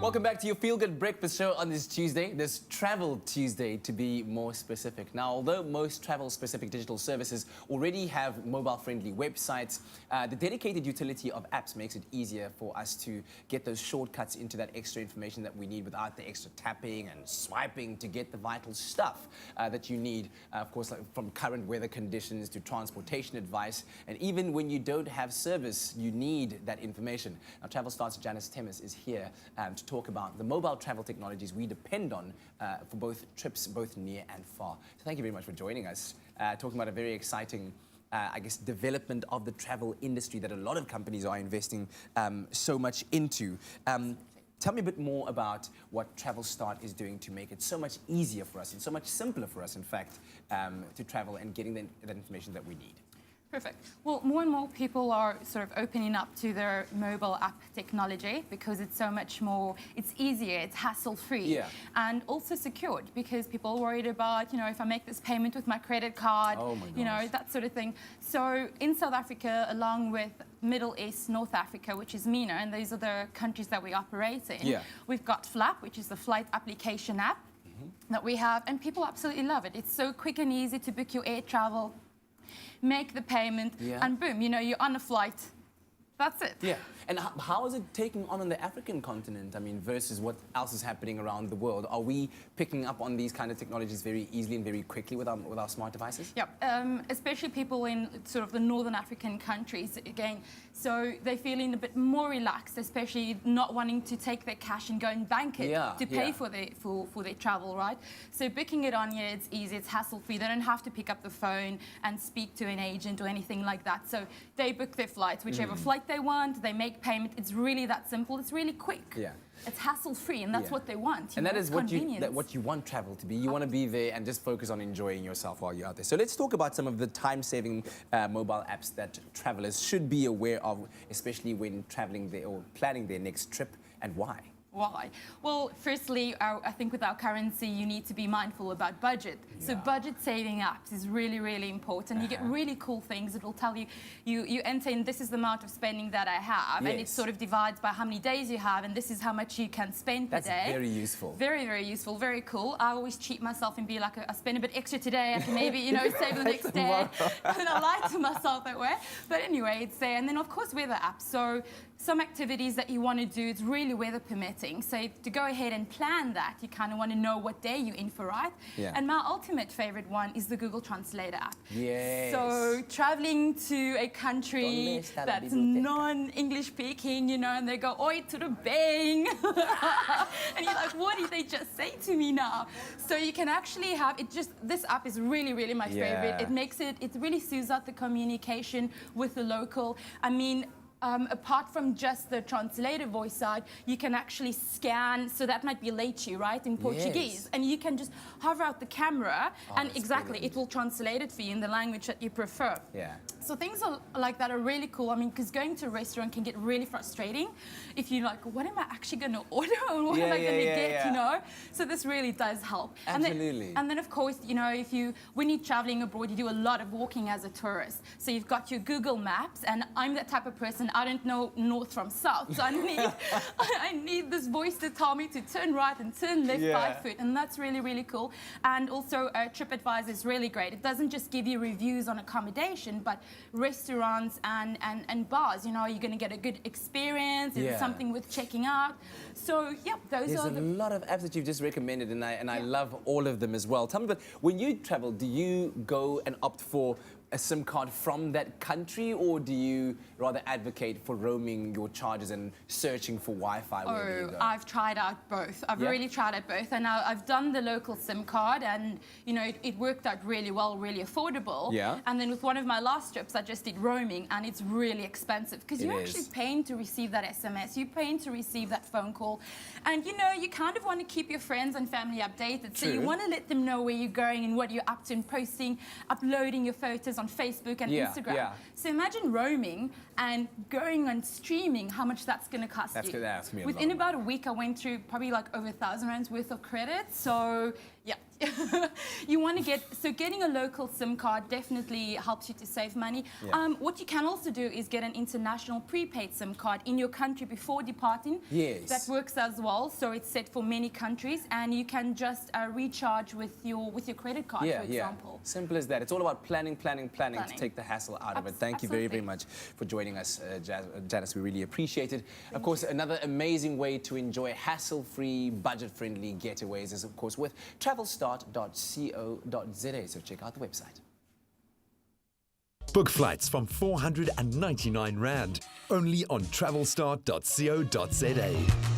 Welcome back to your Feel Good Breakfast Show on this Tuesday, this Travel Tuesday to be more specific. Now, although most travel-specific digital services already have mobile-friendly websites, the dedicated utility of apps makes it easier for us to get those shortcuts into that extra information that we need without the extra tapping and swiping to get the vital stuff that you need, of course, like from current weather conditions to transportation advice. And even when you don't have service, you need that information. Now, Travelstart's Janice Temis is here to talk about the mobile travel technologies we depend on for both trips, both near and far. So thank you very much for joining us, talking about a very exciting I guess, development of the travel industry that a lot of companies are investing so much into. Tell me a bit more about what Travelstart is doing to make it so much easier for us and so much simpler for us, in fact, to travel and getting that information that we need. Perfect. Well, more and more people are sort of opening up to their mobile app technology because it's so much more, it's easier, it's hassle-free, and also secured because people are worried about, you know, if I make this payment with my credit card, you know, that sort of thing. So in South Africa, along with Middle East, North Africa, which is MENA, and these are the countries that we operate in, we've got Flap, which is the flight application app that we have, and people absolutely love it. It's so quick and easy to book your air travel, make the payment, and boom, you know, you're on a flight. That's it. Yeah. And how is it taking on the African continent, I mean, versus what else is happening around the world? Are we picking up on these kind of technologies very easily and very quickly with our smart devices? Yeah, especially people in sort of the northern African countries, again, so they're feeling a bit more relaxed, especially not wanting to take their cash and go and bank it to pay for their travel, right? So booking it on here, it's easy, it's hassle-free. They don't have to pick up the phone and speak to an agent or anything like that. So they book their flights, whichever flight they want, they make payment. It's really that simple. It's really quick. Yeah. It's hassle-free, and that's what they want. And that is what you want travel to be. You want to be there and just focus on enjoying yourself while you're out there. So let's talk about some of the time-saving mobile apps that travelers should be aware of, especially when traveling there or planning their next trip, and why. Why? Well, firstly, I think with our currency, you need to be mindful about budget. So budget-saving apps is really, really important. You get really cool things. It will tell you, you enter in, this is the amount of spending that I have, and it sort of divides by how many days you have, and this is how much you can spend per day. That's very useful. Very, very useful, very cool. I always cheat myself and be like, I spend a bit extra today, I can maybe, you know, save the next day. And I lie to myself that way. But anyway, it's there. And then, of course, weather apps. So some activities that you want to do, it's really weather permitting. So to go ahead and plan that, you kind of want to know what day you're in for, right? And my ultimate favorite one is the Google Translator app. So traveling to a country that's non-English speaking, you know, and they go, oi to the bang. And you're like, what did they just say to me now? So you can actually have, this app is really, really my favorite. It makes it really smooths out the communication with the local. I mean, apart from just the translator voice side, you can actually scan, so that might be leite, right, in Portuguese. And you can just hover out the camera and it will translate it for you in the language that you prefer. So things like that are really cool. I mean, because going to a restaurant can get really frustrating if you're like, what am I actually going to order and what am I going to get, you know? So this really does help. Absolutely. And then of course, you know, when you're traveling abroad, you do a lot of walking as a tourist. So you've got your Google Maps, and I'm that type of person, I don't know north from south. So I need this voice to tell me to turn right and turn left by foot, and that's really, really cool. And also TripAdvisor is really great. It doesn't just give you reviews on accommodation, but restaurants and bars. You know, you're going to get a good experience. It's something with checking out. So those are a lot of apps that you've just recommended, and I love all of them as well. Tell me, but when you travel, do you go and opt for a SIM card from that country, or do you rather advocate for roaming your charges and searching for Wi-Fi wherever you go? I've tried out both. I've really tried out both, and I've done the local SIM card, and you know it worked out really well, really affordable. And then with one of my last trips, I just did roaming, and it's really expensive because you're actually paying to receive that SMS, you're paying to receive that phone call, and you know you kind of want to keep your friends and family updated. So you want to let them know where you're going and what you're up to, and posting, uploading your photos on Facebook and Instagram. So imagine roaming and going on streaming, how much that's going to cost you. That's me Within about a week, I went through probably like over 1,000 rands worth of credit. So Yeah. You want to getting a local SIM card definitely helps you to save money. Yeah. What you can also do is get an international prepaid SIM card in your country before departing. Yes. That works as well. So it's set for many countries, and you can just recharge with your credit card, for example. Simple as that. It's all about planning to take the hassle out of it. Thank you very, very much for joining us, Janice. We really appreciate it. Of course, another amazing way to enjoy hassle-free, budget-friendly getaways is, of course, with Travelstart.co.za. So check out the website. Book flights from 499 Rand, only on Travelstart.co.za.